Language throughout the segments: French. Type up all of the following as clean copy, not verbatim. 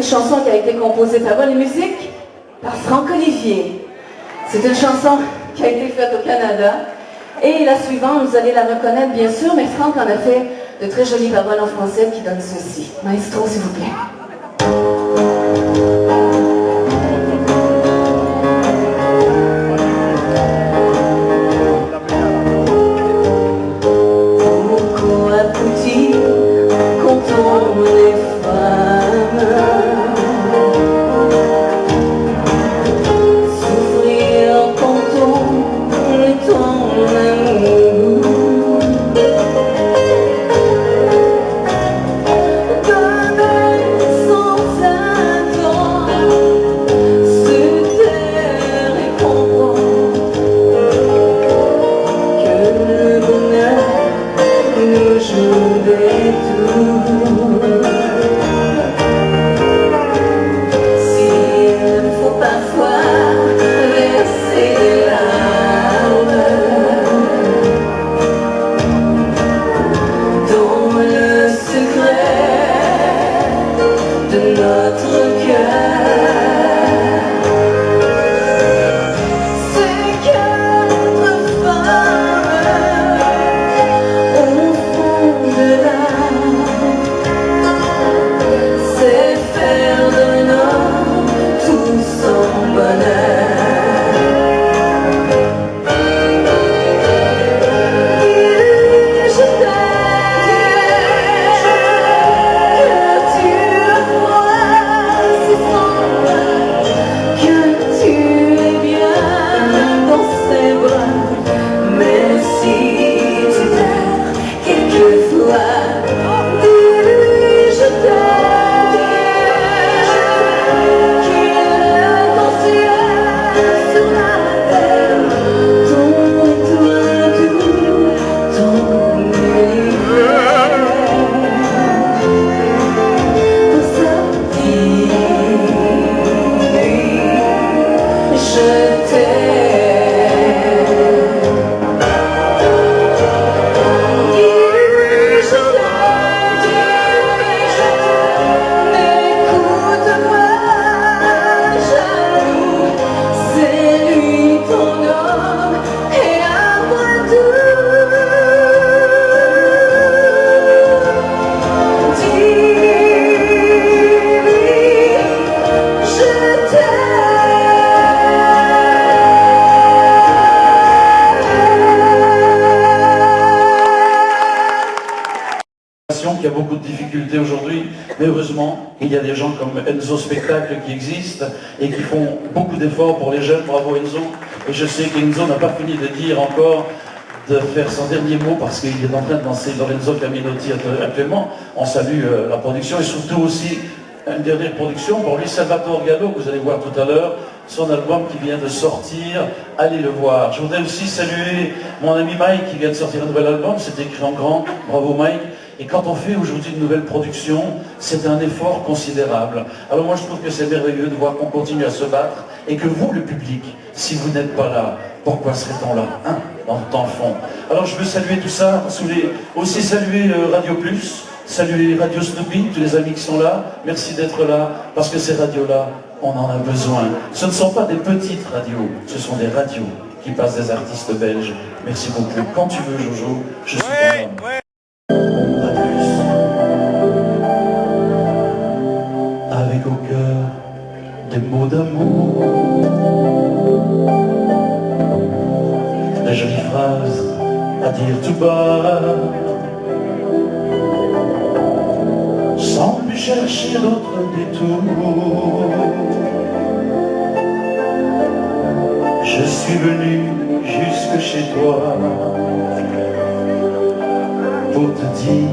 une chanson qui a été composée par les musiques par Franck Olivier. C'est une chanson qui a été faite au Canada. Et la suivante, vous allez la reconnaître bien sûr, mais Franck en a fait de très jolies paroles en français qui donnent ceci. Maestro, s'il vous plaît. Qui a beaucoup de difficultés aujourd'hui, mais heureusement, il y a des gens comme Enzo Spectacle qui existent et qui font beaucoup d'efforts pour les jeunes. Bravo Enzo. Et je sais qu'Enzo n'a pas fini de dire encore, de faire son dernier mot parce qu'il est en train de danser Lorenzo Caminotti actuellement. On salue la production et surtout aussi une dernière production pour lui, Salvatore Gallo, que vous allez voir tout à l'heure, son album qui vient de sortir, allez le voir. Je voudrais aussi saluer mon ami Mike qui vient de sortir un nouvel album, c'est écrit en grand, bravo Mike. Et quand on fait aujourd'hui une nouvelle production, c'est un effort considérable. Alors moi je trouve que c'est merveilleux de voir qu'on continue à se battre et que vous, le public, si vous n'êtes pas là, pourquoi serait-on là, hein, dans le fond? Alors je veux saluer tout ça, aussi saluer Radio Plus, saluer Radio Snoopy, tous les amis qui sont là, merci d'être là, parce que ces radios-là, on en a besoin. Ce ne sont pas des petites radios, ce sont des radios qui passent des artistes belges. Merci beaucoup. Quand tu veux Jojo, je suis ton homme. Avec au cœur des mots d'amour, des jolies phrases à dire tout bas, sans plus chercher d'autres détours. Je suis venu jusque chez toi pour te dire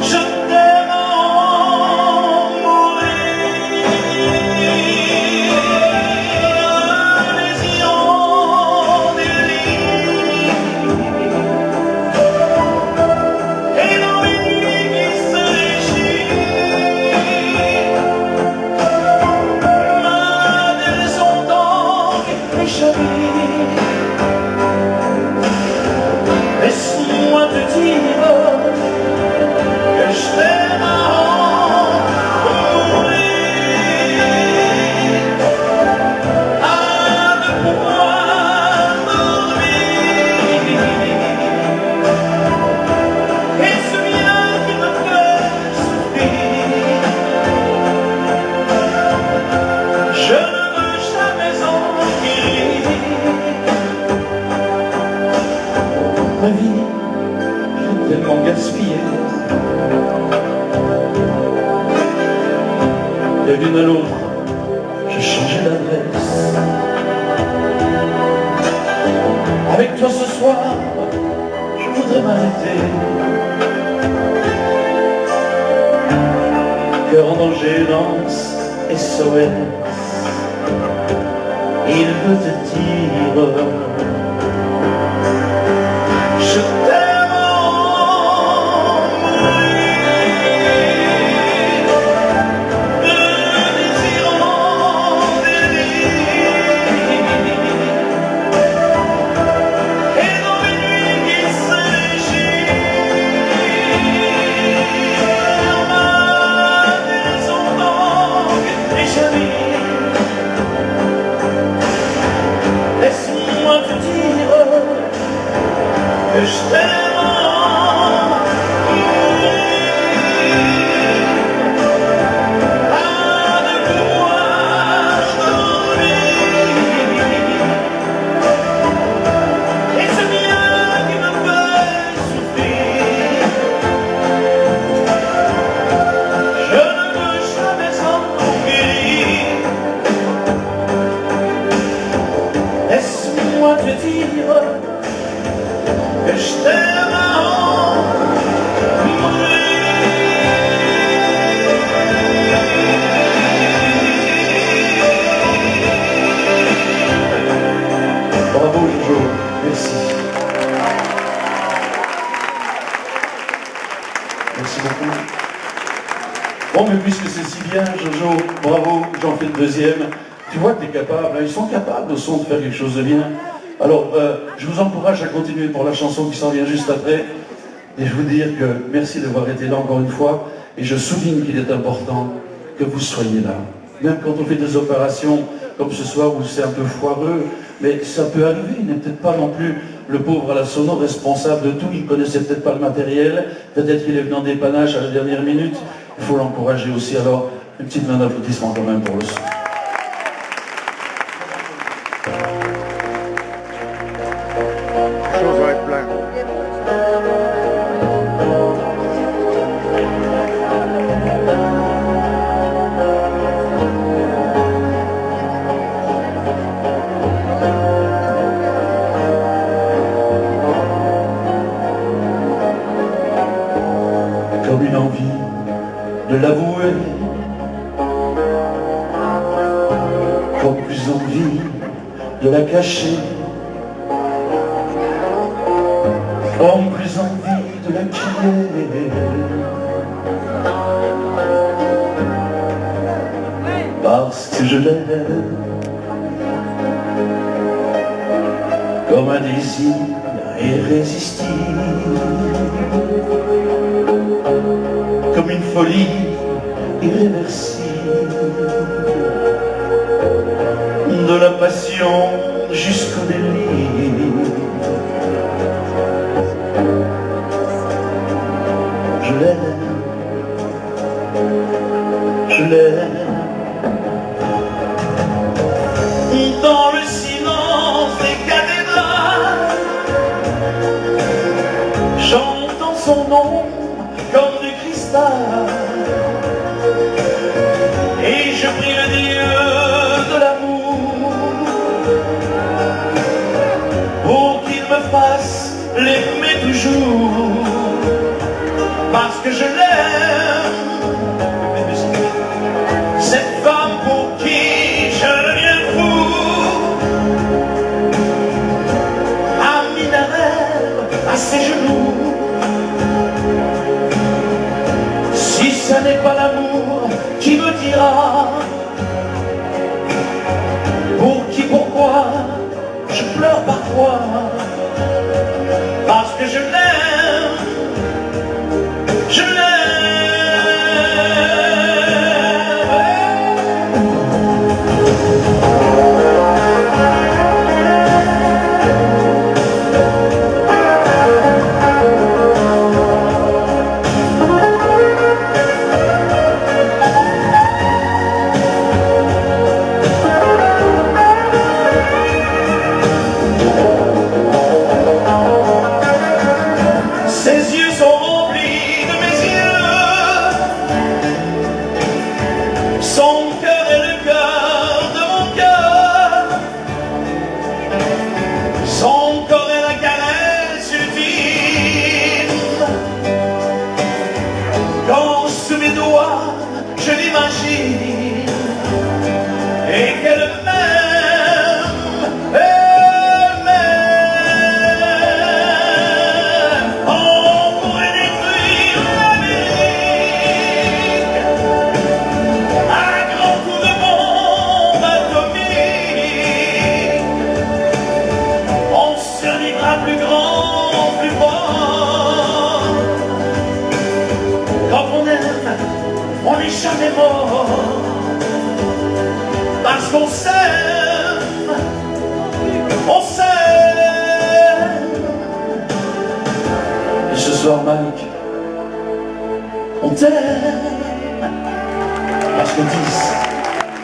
Shut de l'une à l'autre, j'ai changé d'adresse. Avec toi ce soir, je voudrais m'arrêter. Cœur en danger, lance SOS. Il veut te dire je t'aime en mourir, le désir en délire, et dans les nuits qui s'échirent, ma maison d'angle et jamais. Laisse-moi te dire que je t'aime en mourir, à ne pouvoir dormir, et ce bien qui me fait souffrir, je ne veux jamais en guérir. Laisse-moi te dire que je t'aime en mourir. Bravo Jojo, merci. Merci beaucoup. Bon, mais puisque c'est si bien, Jojo, bravo, j'en fais le deuxième. Tu vois que tu es capable, hein, ils sont capables au son de faire quelque chose de bien. Alors, je vous encourage à continuer pour la chanson qui s'en vient juste après. Et je vous dire que merci d'avoir été là encore une fois. Et je souligne qu'il est important que vous soyez là. Même quand on fait des opérations comme ce soir où c'est un peu foireux, mais ça peut arriver. Il n'est peut-être pas non plus le pauvre à la sono responsable de tout. Il ne connaissait peut-être pas le matériel. Peut-être qu'il est venu en dépannage à la dernière minute. Il faut l'encourager aussi. Alors, une petite main d'applaudissement quand même pour le son. Chose va être plein. Comme une envie de l'avouer, comme plus envie de la cacher, comme plus envie de la crier, parce que je l'aime, comme un désir irrésistible, comme une folie irréversible, de la passion jusqu'au délire. Je l'aime, je l'aime. Dans le silence des cathédrales, j'entends son nom comme du cristal, et je prie le Dieu de l'amour pour qu'il me fasse l'aimer toujours, parce que je l'aime, cette femme pour qui je deviens fou, a mis la rêve à ses genoux. Si ça n'est pas l'amour, qui me dira pour qui, pourquoi je pleure parfois, parce que je l'aime, je l'aime. imagine et qu'elle plus grand, plus fort. Quand on aime, on n'est jamais mort. Parce qu'on s'aime, on s'aime. Et ce soir, Malik, on t'aime. Parce que 10,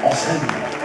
on s'aime.